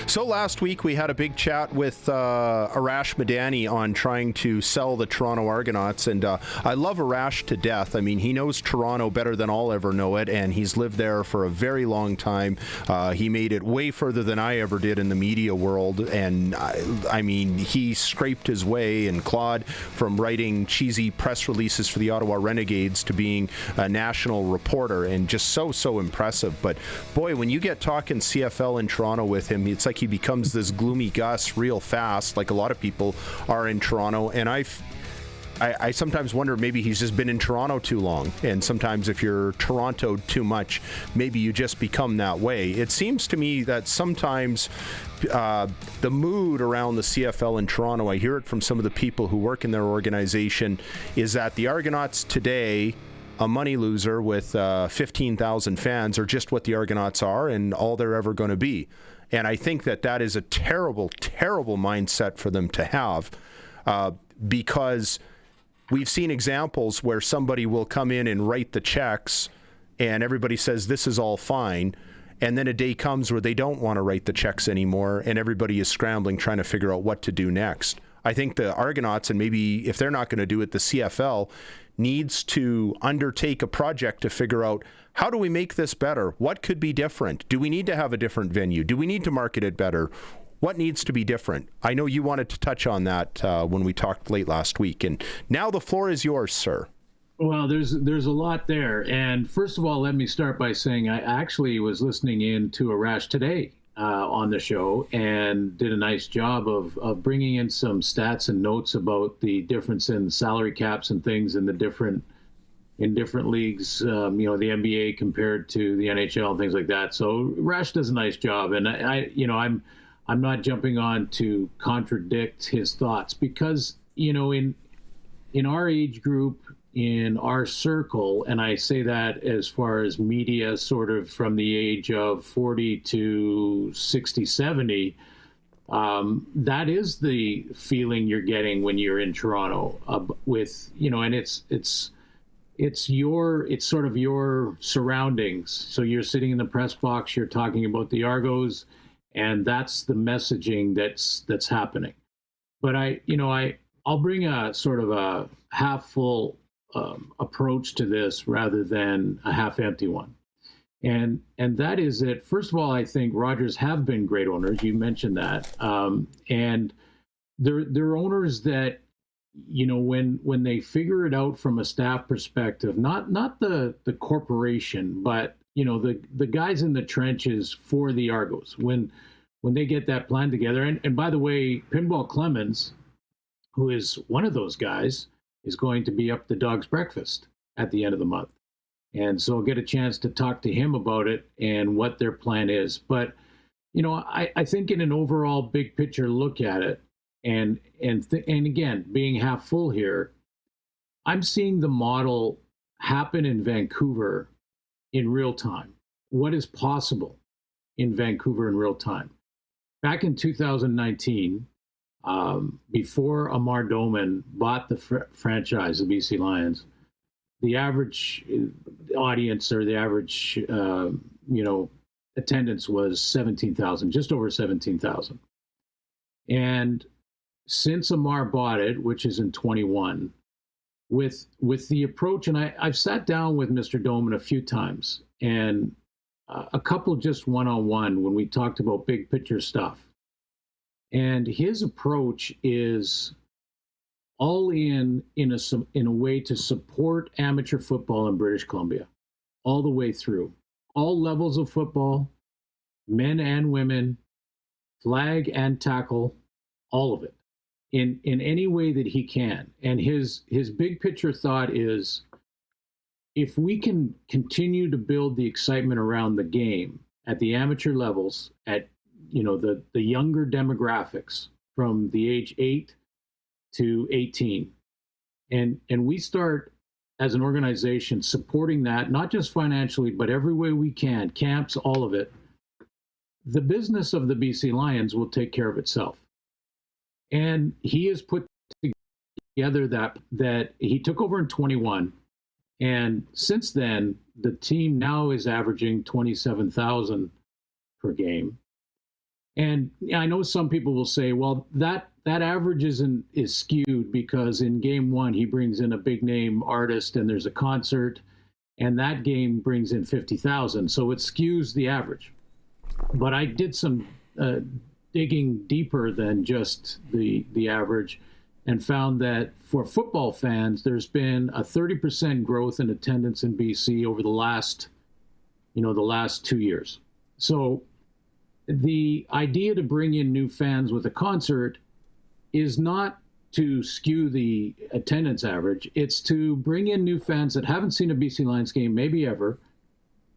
So last week we had a big chat with Arash Madani on trying to sell the Toronto Argonauts, and I love Arash to death. I mean, he knows Toronto better than I'll ever know it, and he's lived there for a very long time. He made it way further than I ever did in the media world, and I mean, he scraped his way and clawed from writing cheesy press releases for the Ottawa Renegades to being a national reporter, and just so impressive. But boy, when you get talking CFL in Toronto with him, it's like he becomes this gloomy Gus real fast, like a lot of people are in Toronto. And I sometimes wonder, maybe he's just been in Toronto too long. And sometimes if you're Toronto too much, maybe you just become that way. It seems to me that sometimes the mood around the CFL in Toronto, I hear it from some of the people who work in their organization, is that the Argonauts today, a money loser with 15,000 fans, are just what the Argonauts are and all they're ever going to be. And I think that is a terrible, terrible mindset for them to have, because we've seen examples where somebody will come in and write the checks and everybody says this is all fine. And then a day comes where they don't want to write the checks anymore and everybody is scrambling trying to figure out what to do next. I think the Argonauts, and maybe if they're not going to do it, the CFL, needs to undertake a project to figure out, how do we make this better? What could be different? Do we need to have a different venue? Do we need to market it better? What needs to be different? I know you wanted to touch on that when we talked late last week, and now the floor is yours, sir. Well, there's a lot there. And first of all, let me start by saying I actually was listening in to Arash today on the show and did a nice job of bringing in some stats and notes about the difference in salary caps and things in different leagues, the NBA compared to the NHL and things like that. So Arash does a nice job, and I'm not jumping on to contradict his thoughts because in our age group, in our circle, and I say that as far as media, sort of from the age of 40 to 60, 70, that is the feeling you're getting when you're in Toronto and it's sort of your surroundings. So you're sitting in the press box, you're talking about the Argos, and that's the messaging that's happening. But I'll bring a sort of a half full approach to this rather than a half-empty one. And that is that, first of all, I think Rogers have been great owners. You mentioned that. And they're owners that, when they figure it out from a staff perspective, not the corporation, but, the guys in the trenches for the Argos, when they get that plan together. And by the way, Pinball Clemens, who is one of those guys, is going to be up the dog's breakfast at the end of the month. And so I'll get a chance to talk to him about it and what their plan is. But, I think in an overall big picture look at it, and again, being half full here, I'm seeing the model happen in Vancouver in real time. What is possible in Vancouver in real time? Back in 2019, before Amar Doman bought the franchise, the BC Lions, the average audience or the average, attendance was 17,000, just over 17,000. And since Amar bought it, which is in 21, with the approach, and I've sat down with Mr. Doman a few times, and a couple just one-on-one when we talked about big picture stuff. And his approach is all in a way to support amateur football in British Columbia, all the way through, all levels of football, men and women, flag and tackle, all of it, in any way that he can. And his big picture thought is, if we can continue to build the excitement around the game at the amateur levels, at the younger demographics from the age 8 to 18. And we start as an organization supporting that, not just financially, but every way we can, camps, all of it. The business of the BC Lions will take care of itself. And he has put together that he took over in 21. And since then, the team now is averaging 27,000 per game. And I know some people will say, well, that average is skewed because in game one he brings in a big name artist and there's a concert, and that game brings in 50,000, so it skews the average. But I did some digging deeper than just the average, and found that for football fans, there's been a 30% growth in attendance in BC over the last 2 years. So the idea to bring in new fans with a concert is not to skew the attendance average. It's to bring in new fans that haven't seen a BC Lions game maybe ever,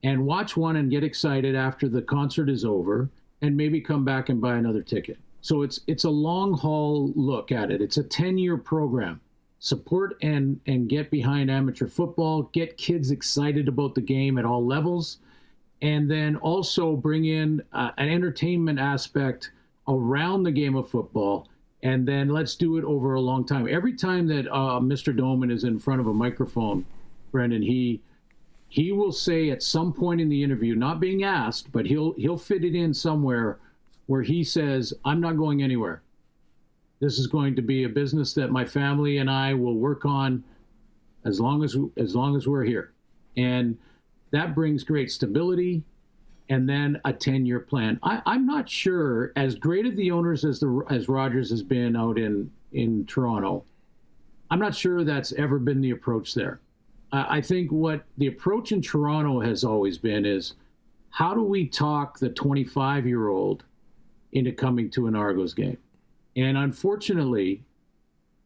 and watch one and get excited after the concert is over, and maybe come back and buy another ticket. So it's a long haul look at it. It's a 10-year program. Support and get behind amateur football, get kids excited about the game at all levels, and then also bring in an entertainment aspect around the game of football, and then let's do it over a long time. Every time that Mr. Doman is in front of a microphone, Brendan, he will say at some point in the interview, not being asked, but he'll fit it in somewhere where he says, I'm not going anywhere. This is going to be a business that my family and I will work on as long as we're here. And that brings great stability, and then a 10-year plan. I'm not sure, as great of the owners as Rogers has been out in Toronto, I'm not sure that's ever been the approach there. I think what the approach in Toronto has always been is, how do we talk the 25-year-old into coming to an Argos game? And unfortunately,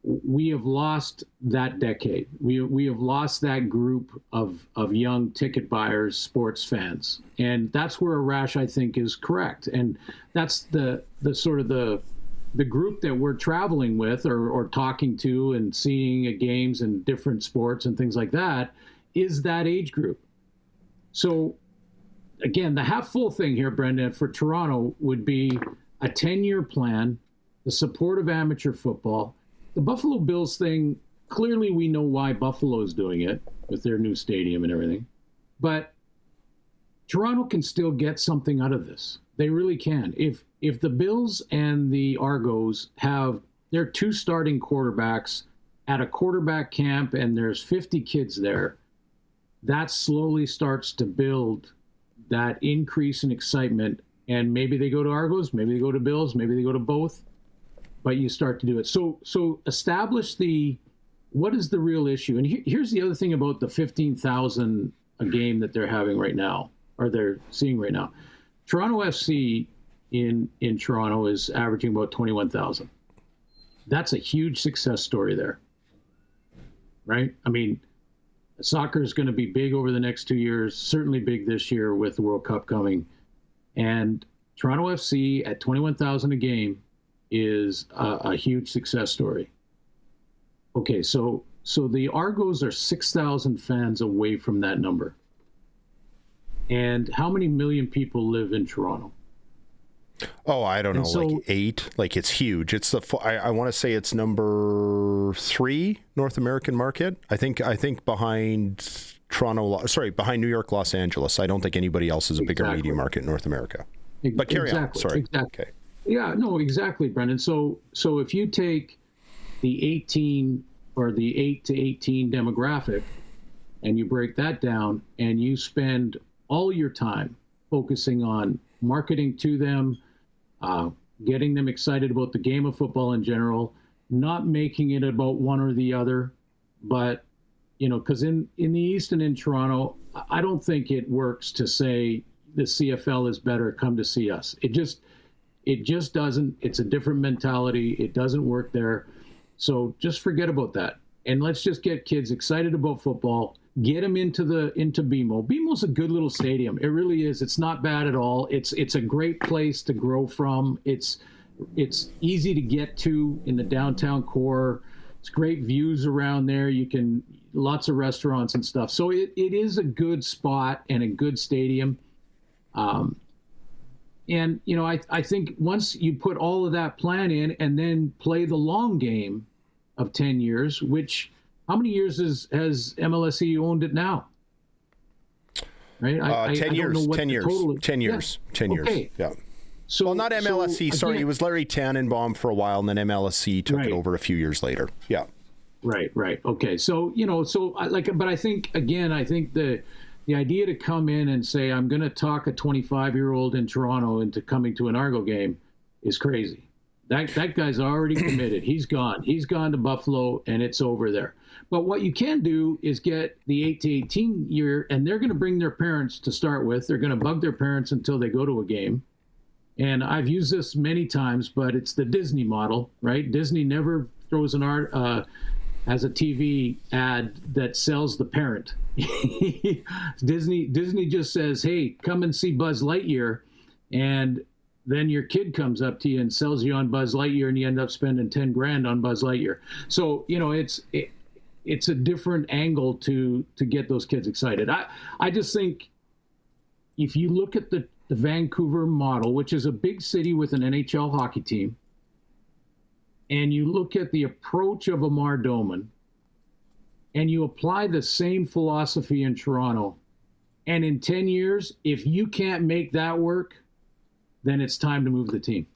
we have lost that decade. We have lost that group of young ticket buyers, sports fans. And that's where Arash, I think, is correct. And that's the sort of the group that we're traveling with or talking to and seeing at games and different sports and things like that, is that age group. So again, the half full thing here, Brendan, for Toronto would be a 10-year plan, the support of amateur football. The Buffalo Bills thing, clearly we know why Buffalo's doing it with their new stadium and everything. But Toronto can still get something out of this. They really can. If the Bills and the Argos have their two starting quarterbacks at a quarterback camp and there's 50 kids there, that slowly starts to build that increase in excitement. And maybe they go to Argos, maybe they go to Bills, maybe they go to both, but you start to do it. So establish what is the real issue. And here's the other thing about the 15,000 a game that they're having right now, or they're seeing right now. Toronto FC in Toronto is averaging about 21,000. That's a huge success story there, right? I mean, soccer is going to be big over the next 2 years, certainly big this year with the World Cup coming. And Toronto FC at 21,000 a game is a huge success story. Okay, so the Argos are 6,000 fans away from that number. And how many million people live in Toronto? Oh, I don't know, like 8. Like, it's huge. It's I want to say it's number 3 North American market. I think behind behind New York, Los Angeles. I don't think anybody else is a bigger media market in North America. But carry on. Sorry. Exactly. Okay. Yeah, no, exactly, Brendan. So if you take the 18 or the 8 to 18 demographic and you break that down and you spend all your time focusing on marketing to them, getting them excited about the game of football in general, not making it about one or the other, but, because in the East and in Toronto, I don't think it works to say the CFL is better, come to see us. It just doesn't. It's a different mentality. It doesn't work there. So just forget about that. And let's just get kids excited about football, get them into BMO. BMO's a good little stadium. It really is. It's not bad at all. It's a great place to grow from. It's easy to get to in the downtown core. It's great views around there. Lots of restaurants and stuff. So it is a good spot and a good stadium. And, I think once you put all of that plan in and then play the long game of 10 years, which how many years has MLSE owned it now? Right? 10 years. 10 years. 10 years. Yeah. 10 years. Okay. Yeah. So, Well, not MLSE. so, Sorry, again, it was Larry Tannenbaum for a while, and then MLSE took right. it over a few years later. Yeah. Right. Okay. So, but I think, again, the idea to come in and say, I'm going to talk a 25-year-old in Toronto into coming to an Argo game is crazy. That guy's already committed. He's gone. He's gone to Buffalo, and it's over there. But what you can do is get the 8 to 18 year, and they're going to bring their parents to start with. They're going to bug their parents until they go to a game. And I've used this many times, but it's the Disney model, right? Disney never throws has a TV ad that sells the parent. Disney just says, hey, come and see Buzz Lightyear. And then your kid comes up to you and sells you on Buzz Lightyear, and you end up spending 10 grand on Buzz Lightyear. So, it's a different angle to get those kids excited. I just think if you look at the Vancouver model, which is a big city with an NHL hockey team, and you look at the approach of Amar Doman, and you apply the same philosophy in Toronto, and in 10 years, if you can't make that work, then it's time to move the team.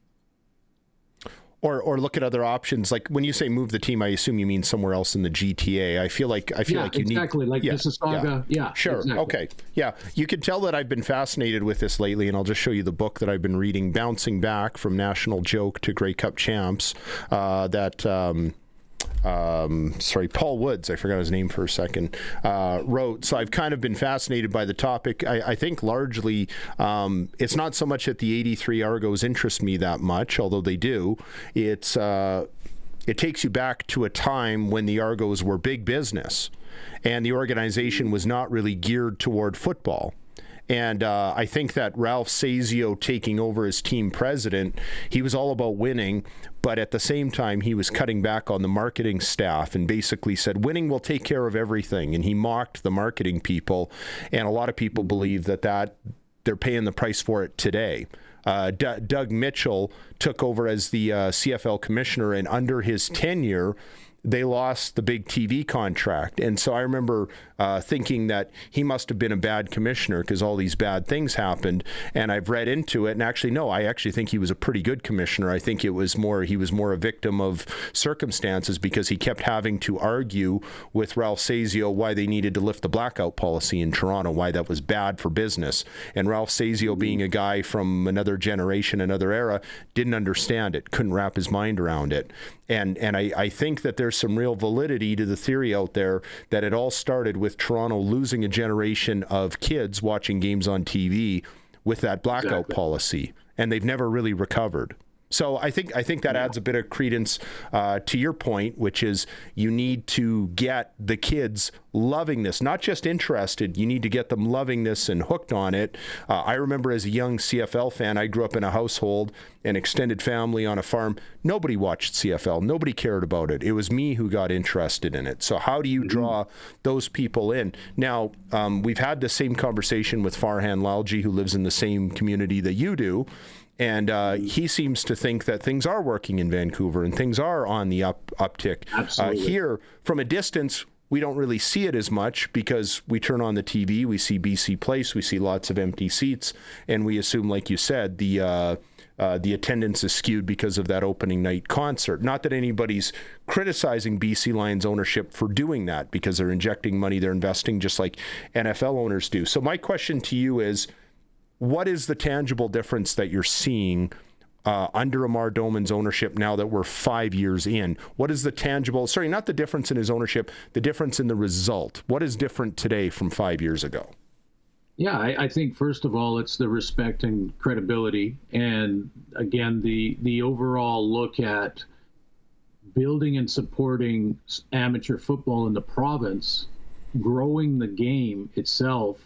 Or look at other options. Like when you say move the team, I assume you mean somewhere else in the GTA. I feel like you need exactly like Mississauga. Yeah, sure. Exactly. Okay. Yeah, you can tell that I've been fascinated with this lately, and I'll just show you the book that I've been reading, Bouncing Back from National Joke to Grey Cup Champs. Paul Woods, I forgot his name for a second, wrote. So I've kind of been fascinated by the topic. I think largely it's not so much that the 83 Argos interest me that much, although they do. It takes you back to a time when the Argos were big business and the organization was not really geared toward football. And I think that Ralph Sazio taking over as team president, he was all about winning, but at the same time, he was cutting back on the marketing staff and basically said, winning will take care of everything. And he mocked the marketing people. And a lot of people believe that they're paying the price for it today. Doug Mitchell took over as the CFL commissioner, and under his tenure, they lost the big TV contract. And so I remember thinking that he must have been a bad commissioner because all these bad things happened. And I've read into it. And actually, no, I actually think he was a pretty good commissioner. I think he was more a victim of circumstances because he kept having to argue with Ralph Sazio why they needed to lift the blackout policy in Toronto, why that was bad for business. And Ralph Sazio, being a guy from another generation, another era, didn't understand it, couldn't wrap his mind around it. And I think that there's some real validity to the theory out there that it all started with Toronto losing a generation of kids watching games on TV with that blackout policy, and they've never really recovered. So I think that adds a bit of credence to your point, which is you need to get the kids loving this, not just interested. You need to get them loving this and hooked on it. I remember as a young CFL fan, I grew up in a household, an extended family on a farm. Nobody watched CFL. Nobody cared about it. It was me who got interested in it. So how do you draw those people in? Now, we've had the same conversation with Farhan Lalji, who lives in the same community that you do. And he seems to think that things are working in Vancouver and things are on the uptick. Absolutely. Here, from a distance, we don't really see it as much because we turn on the TV, we see BC Place, we see lots of empty seats, and we assume, like you said, the attendance is skewed because of that opening night concert. Not that anybody's criticizing BC Lions ownership for doing that, because they're injecting money, they're investing just like NFL owners do. So my question to you is, what is the tangible difference that you're seeing under Amar Doman's ownership now that we're 5 years in? What is the tangible, not the difference in his ownership, the difference in the result? What is different today from 5 years ago? Yeah, I think first of all, it's the respect and credibility. And again, the overall look at building and supporting amateur football in the province, growing the game itself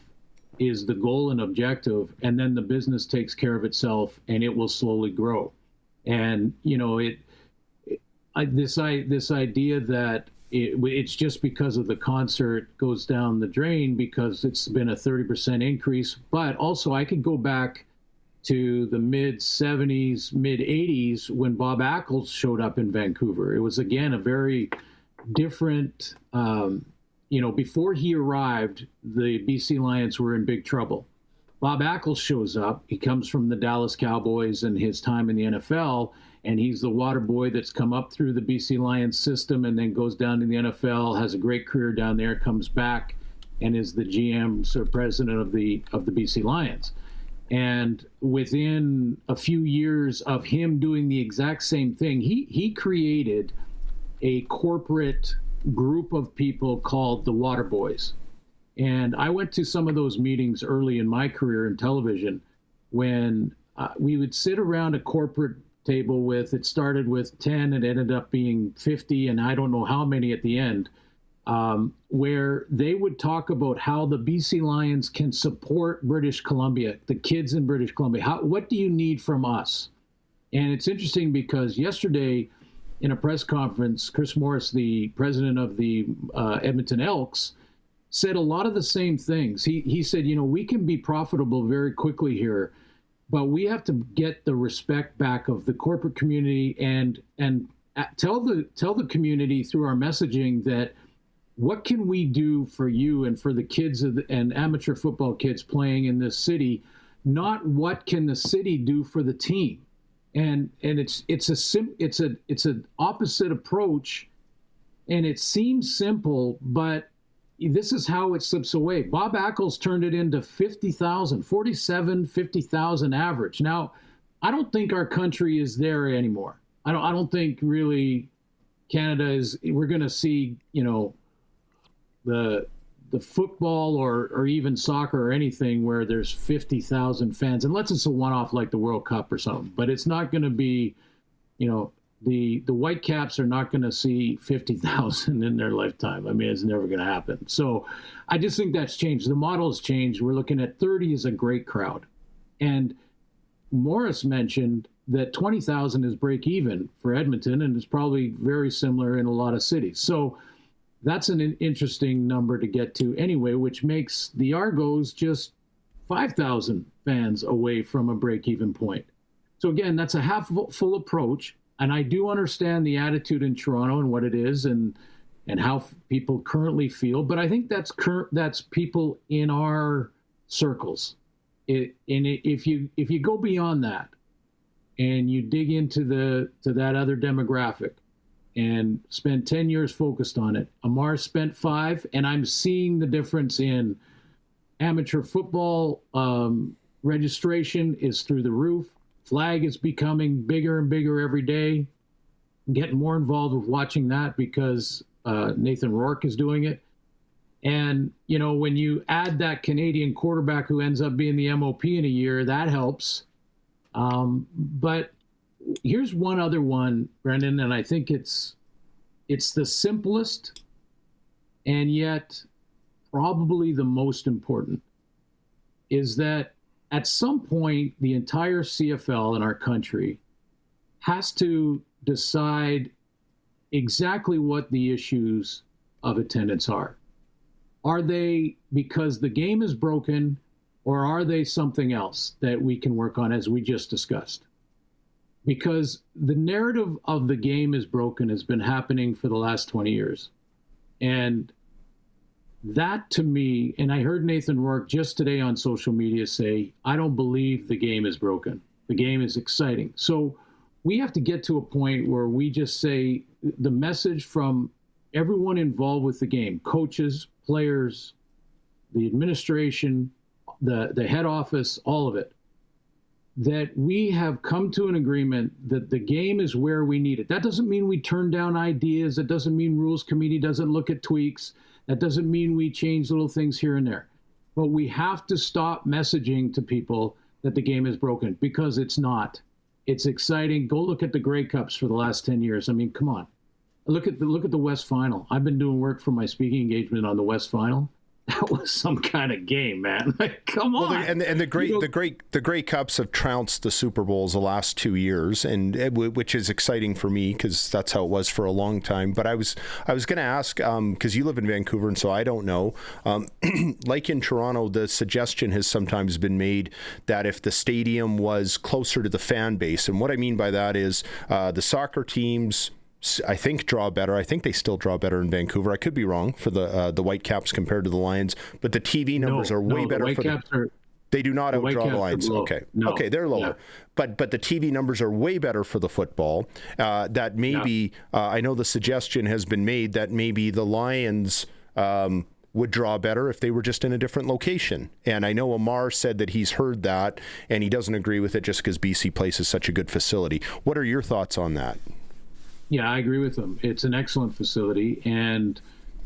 is the goal and objective, and then the business takes care of itself and it will slowly grow. And this idea that it's just because of the concert goes down the drain because it's been a 30% increase. But also I could go back to the mid 70s, mid 80s when Bob Ackles showed up in Vancouver. It was again a very different before he arrived, the BC Lions were in big trouble. Bob Ackles shows up. He comes from the Dallas Cowboys and his time in the NFL, and he's the water boy that's come up through the BC Lions system and then goes down to the NFL, has a great career down there, comes back, and is the GM, sort of president of the BC Lions. And within a few years of him doing the exact same thing, he created a corporate group of people called the Water Boys. And I went to some of those meetings early in my career in television when we would sit around a corporate table with, it started with 10, it ended up being 50, and I don't know how many at the end, where they would talk about how the BC Lions can support British Columbia, the kids in British Columbia. What do you need from us? And it's interesting because yesterday in a press conference, Chris Morris, the president of the Edmonton Elks, said a lot of the same things. He said, we can be profitable very quickly here, but we have to get the respect back of the corporate community and tell the community through our messaging that what can we do for you and for the kids and amateur football kids playing in this city, not what can the city do for the team. And it's an opposite approach, and it seems simple, but this is how it slips away. Bob Ackles turned it into 50,000 average. Now, I don't think our country is there anymore. I don't think really Canada is. We're going to see, the football or even soccer or anything where there's 50,000 fans, unless it's a one-off like the World Cup or something. But it's not going to be, the Whitecaps are not going to see 50,000 in their lifetime. I mean, it's never going to happen. So I just think that's changed. The model has changed. We're looking at 30 is a great crowd. And Morris mentioned that 20,000 is break even for Edmonton, and it's probably very similar in a lot of cities. So that's an interesting number to get to anyway, which makes the Argos just 5,000 fans away from a break even point. So again, that's a half full approach. And I do understand the attitude in Toronto and what it is and how people currently feel. But I think that's people in our circles. If you go beyond that and you dig into that other demographic and spend 10 years focused on it, Amar spent 5, and I'm seeing the difference in amateur football registration is through the roof. Flag is becoming bigger and bigger every day. I'm getting more involved with watching that because Nathan Rourke is doing it. And, when you add that Canadian quarterback who ends up being the MOP in a year, that helps. But here's one other one, Brendan, and I think it's the simplest and yet probably the most important, is that at some point, the entire CFL in our country has to decide exactly what the issues of attendance are. Are they because the game is broken, or are they something else that we can work on, as we just discussed? Because the narrative of the game is broken has been happening for the last 20 years. And that to me, and I heard Nathan Rourke just today on social media say, I don't believe the game is broken. The game is exciting. So we have to get to a point where we just say the message from everyone involved with the game, coaches, players, the administration, the head office, all of it, that we have come to an agreement that the game is where we need it. That doesn't mean we turn down ideas. That doesn't mean rules committee doesn't look at tweaks. That doesn't mean we change little things here and there. But we have to stop messaging to people that the game is broken, because it's not. It's exciting. Go look at the Grey Cups for the last 10 years. I mean, come on. Look at the West Final. I've been doing work for my speaking engagement on the West Final. That was some kind of game, man. Like, come on. Well, and the Grey Cups have trounced the Super Bowls the last 2 years, and which is exciting for me because that's how it was for a long time. But I was going to ask, because you live in Vancouver, and so I don't know. Like in Toronto, the suggestion has sometimes been made that if the stadium was closer to the fan base, and what I mean by that is the soccer teams, I think, draw better. I think they still draw better in Vancouver. I could be wrong for the Whitecaps compared to the Lions, but the TV numbers are way better. They do not outdraw the Whitecaps are Lions. low. Okay. No. Okay, they're lower. Yeah. But the TV numbers are way better for the football. That maybe, I know the suggestion has been made that maybe the Lions would draw better if they were just in a different location. And I know Amar said that he's heard that, and he doesn't agree with it just because BC Place is such a good facility. What are your thoughts on that? Yeah, I agree with him. It's an excellent facility, and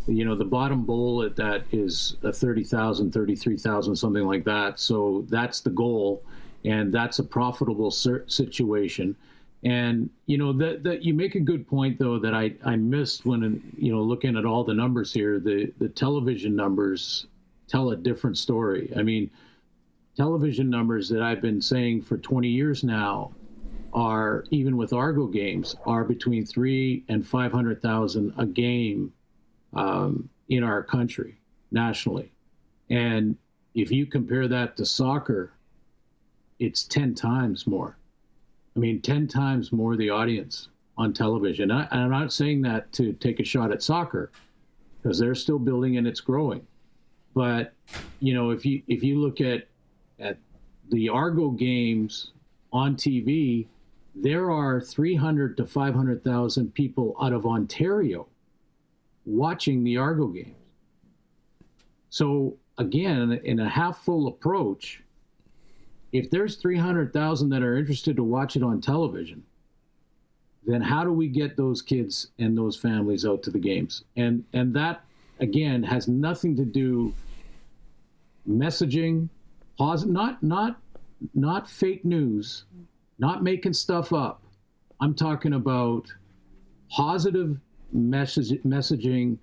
the bottom bowl at that is a 30,000, 33,000, something like that. So that's the goal, and that's a profitable situation. And that you make a good point though that I missed when looking at all the numbers here. The television numbers tell a different story. I mean, television numbers that I've been saying for 20 years now are, even with Argo games, are between 300,000 and 500,000 a game in our country nationally. And if you compare that to soccer, it's 10 times more. I mean, 10 times more the audience on television. I'm not saying that to take a shot at soccer, because they're still building and it's growing. But if you look at the Argo games on TV, there are 300 to 500,000 people out of Ontario watching the Argo games. So again, in a half full approach, if there's 300,000 that are interested to watch it on television, then how do we get those kids and those families out to the games? And that, again, has nothing to do messaging, not fake news, not making stuff up. I'm talking about positive messaging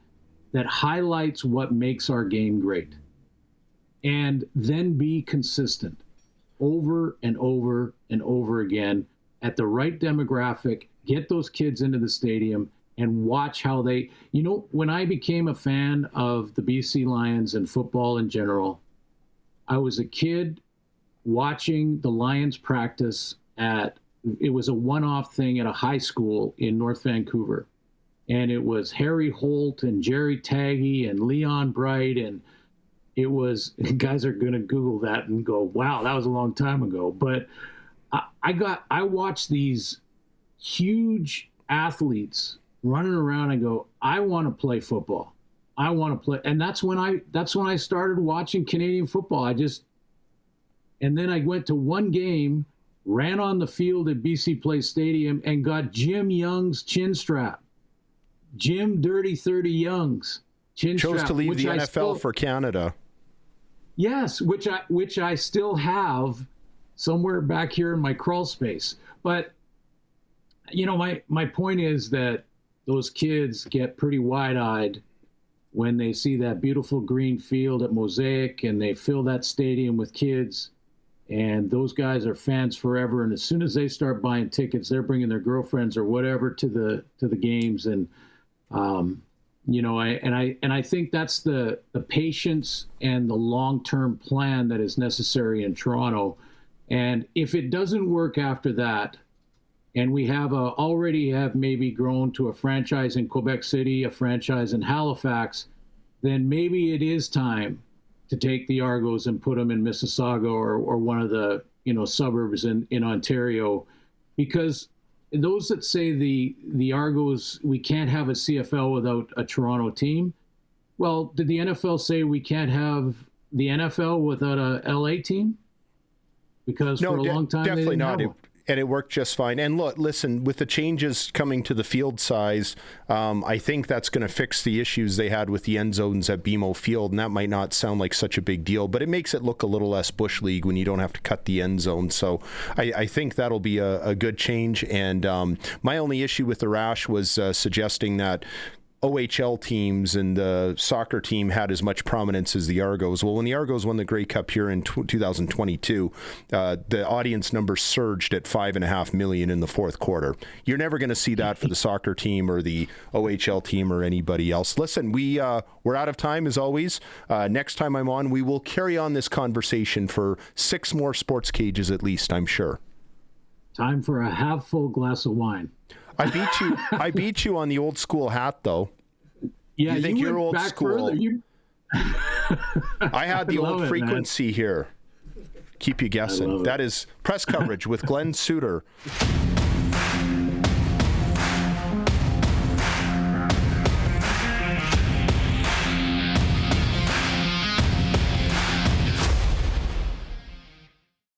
that highlights what makes our game great, and then be consistent over and over and over again at the right demographic. Get those kids into the stadium and watch how they, when I became a fan of the BC Lions and football in general, I was a kid watching the Lions practice it was a one-off thing at a high school in North Vancouver. And it was Harry Holt and Jerry Taggy and Leon Bright. And it was, guys are going to Google that and go, wow, that was a long time ago. But I watched these huge athletes running around and go, I want to play football. I want to play. And that's when I started watching Canadian football. And then I went to one game, ran on the field at BC Place Stadium and got Jim Young's chin strap. Jim Dirty 30 Young's chin strap. Chose to leave the NFL for Canada. Yes, which I still have somewhere back here in my crawl space. But my point is that those kids get pretty wide-eyed when they see that beautiful green field at Mosaic and they fill that stadium with kids. And those guys are fans forever. And as soon as they start buying tickets, they're bringing their girlfriends or whatever to the games. And I think that's the patience and the long-term plan that is necessary in Toronto. And if it doesn't work after that, and we already have maybe grown to a franchise in Quebec City, a franchise in Halifax, then maybe it is time to take the Argos and put them in Mississauga or one of the suburbs in Ontario, because those that say the Argos, we can't have a CFL without a Toronto team. Well, did the NFL say we can't have the NFL without a LA team? Because for a long time definitely they didn't not. have one. And it worked just fine. And listen, with the changes coming to the field size, I think that's going to fix the issues they had with the end zones at BMO Field. And that might not sound like such a big deal, but it makes it look a little less Bush League when you don't have to cut the end zone. So I think that'll be a good change. And my only issue with the rash was suggesting that OHL teams and the soccer team had as much prominence as the Argos. Well, when the Argos won the Grey Cup here in 2022, the audience numbers surged at 5.5 million in the fourth quarter. You're never going to see that for the soccer team or the OHL team or anybody else. Listen, we're out of time as always. Next time I'm on, we will carry on this conversation for 6 more sports cages at least, I'm sure. Time for a half full glass of wine. I beat you on the old school hat, though. Yeah, you think you're old school? I I had the old frequency here. keep you guessing. That is press coverage with Glen Suitor.